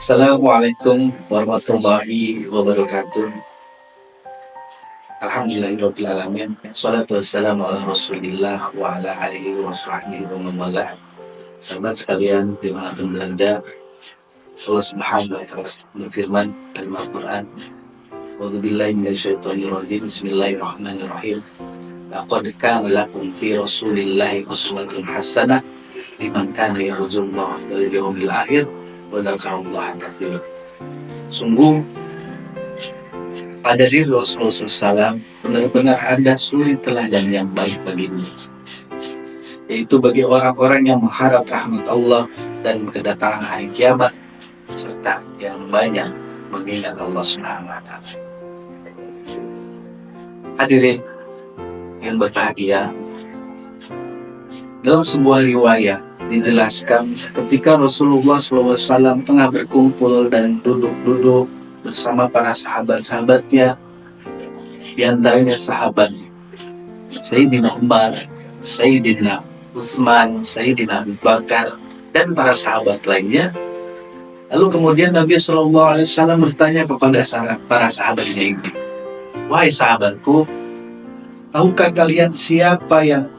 Assalamualaikum warahmatullahi wabarakatuh. Alhamdulillahirrabbilalamin. Salatu wassalamu ala rasulillah wa ala alihi wa sahbihi wa mawalah. Sahabat sekalian dimanapun berada, Allah subhanahu wa ta'ala berfirman dalam Al-Quran, A'udzubillahi minasyaitonirrajim. Bismillahirrahmanirrahim. Laqad kana lakum fi rasulillahi uswatun hasanah liman kana yarjullaha wal yawmil akhir wa dzakarallaha katsiran. Sungguh pada diri Rasulullah SAW benar-benar ada suri teladan yang baik bagimu, yaitu bagi orang-orang yang mengharap rahmat Allah dan kedatangan hari kiamat, serta yang banyak mengingat Allah Subhanahu wa Ta'ala. Hadirin yang berbahagia, dalam sebuah riwayat dijelaskan ketika Rasulullah SAW tengah berkumpul dan duduk-duduk bersama para sahabat-sahabatnya, di antaranya sahabat Sayyidina Umar, Sayyidina Utsman, Sayyidina Abu Bakar, dan para sahabat lainnya. Lalu kemudian Nabi SAW bertanya kepada para sahabatnya ini, "Wahai sahabatku, tahukah kalian siapa yang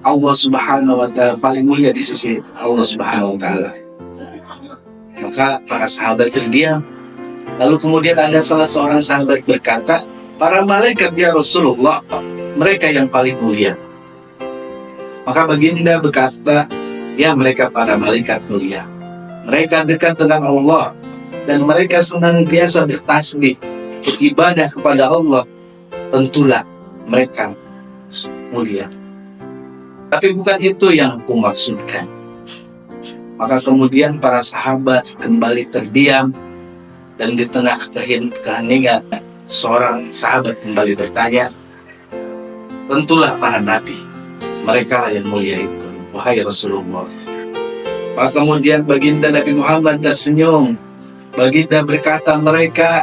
Allah Subhanahu wa Ta'ala paling mulia di sisi Allah Subhanahu wa Ta'ala?" Maka para sahabat terdiam. Lalu kemudian ada salah seorang sahabat berkata, "Para malaikat ya Rasulullah, mereka yang paling mulia." Maka baginda berkata, "Ya, mereka para malaikat mulia. Mereka dekat dengan Allah dan mereka senantiasa bertasbih, beribadah kepada Allah. Tentulah mereka mulia. Tapi bukan itu yang aku maksudkan." Maka kemudian para sahabat kembali terdiam, dan di tengah keheningan seorang sahabat kembali bertanya, "Tentulah para nabi, mereka lah yang mulia itu, wahai Rasulullah." Maka kemudian baginda Nabi Muhammad tersenyum. Baginda berkata, "Mereka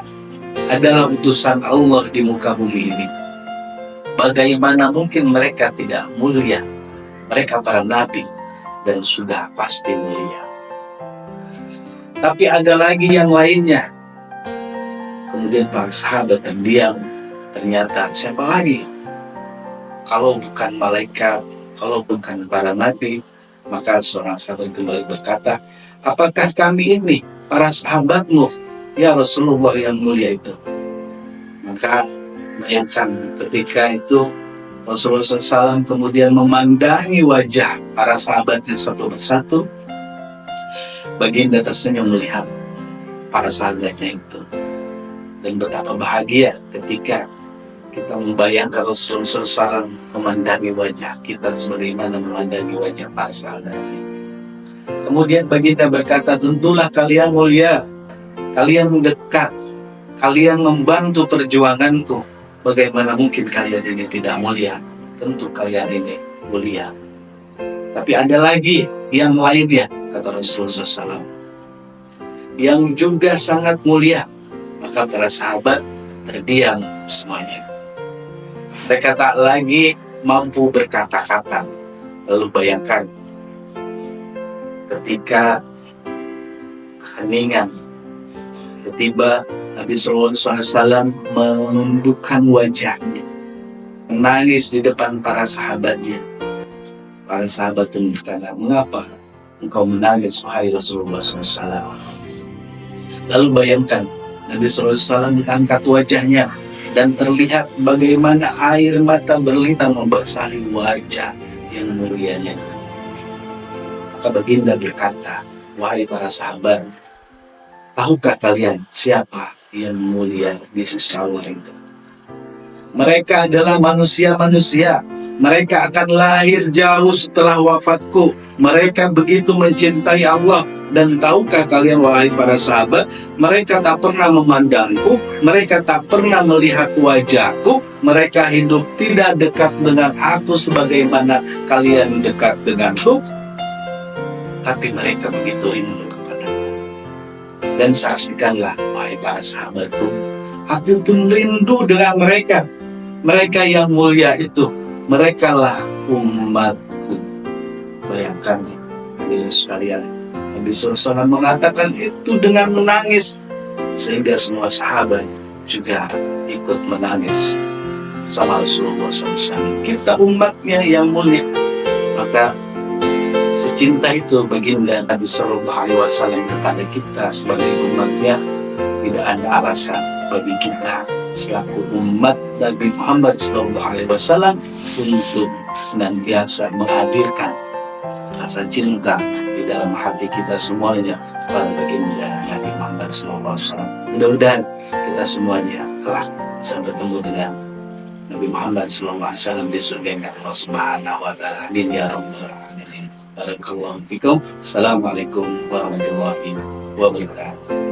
adalah utusan Allah di muka bumi ini. Bagaimana mungkin mereka tidak mulia? Mereka para nabi dan sudah pasti mulia. Tapi ada lagi yang lainnya." Kemudian para sahabat terdiam. Ternyata siapa lagi? Kalau bukan malaikat, kalau bukan para nabi. Maka seorang sahabat kembali berkata, "Apakah kami ini para sahabatmu, ya Rasulullah yang mulia itu?" Maka bayangkan ketika itu Rasulullah SAW kemudian memandangi wajah para sahabatnya satu persatu. Baginda tersenyum melihat para sahabatnya itu. Dan betapa bahagia ketika kita membayangkan Rasulullah SAW memandangi wajah kita sebagaimana memandangi wajah para sahabatnya. Kemudian baginda berkata, "Tentulah kalian mulia, kalian dekat, kalian membantu perjuanganku. Bagaimana mungkin kalian ini tidak mulia? Tentu kalian ini mulia. Tapi ada lagi yang lainnya," kata Rasulullah SAW, "yang juga sangat mulia." Maka para sahabat terdiam semuanya. Mereka tak lagi mampu berkata-kata. Lalu bayangkan ketika keheningan, tiba Nabi SAW menundukkan wajahnya, menangis di depan para sahabatnya. Para sahabat itu berkata, "Mengapa engkau menangis, wahai Rasulullah SAW?" Lalu bayangkan Nabi SAW mengangkat wajahnya dan terlihat bagaimana air mata berlinang membasahi wajah yang mulianya itu. Maka baginda berkata, "Wahai para sahabat, tahukah kalian siapa yang mulia di sisi Allah itu? Mereka adalah manusia-manusia. Mereka akan lahir jauh setelah wafatku. Mereka begitu mencintai Allah. Dan tahukah kalian, wahai para sahabat, mereka tak pernah memandangku, mereka tak pernah melihat wajahku, mereka hidup tidak dekat dengan aku sebagaimana kalian dekat denganku, tapi mereka begitu rindu kepadaku. Dan saksikanlah, wahai para sahabatku, aku pun rindu dengan mereka. Mereka yang mulia itu, merekalah umatku." Bayangkan, hadirin sekalian, Nabi SAW mengatakan itu dengan menangis, sehingga semua sahabat juga ikut menangis sama Rasulullah SAW. Kita umatnya yang mulia, maka secinta itu baginda Nabi SAW kepada kita sebagai umatnya, tidak ada alasan bagi kita selaku umat Nabi Muhammad SAW untuk senantiasa menghadirkan rasa cinta di dalam hati kita semuanya kepada baginda Nabi Muhammad SAW. Mudah-mudahan kita semuanya kelak bisa bertemu dengan Nabi Muhammad SAW di surga Allah Subhanahu wa Ta'ala. Amin ya rabbal alamin. Barakallahu fikum. Assalamualaikum warahmatullahi wabarakatuh.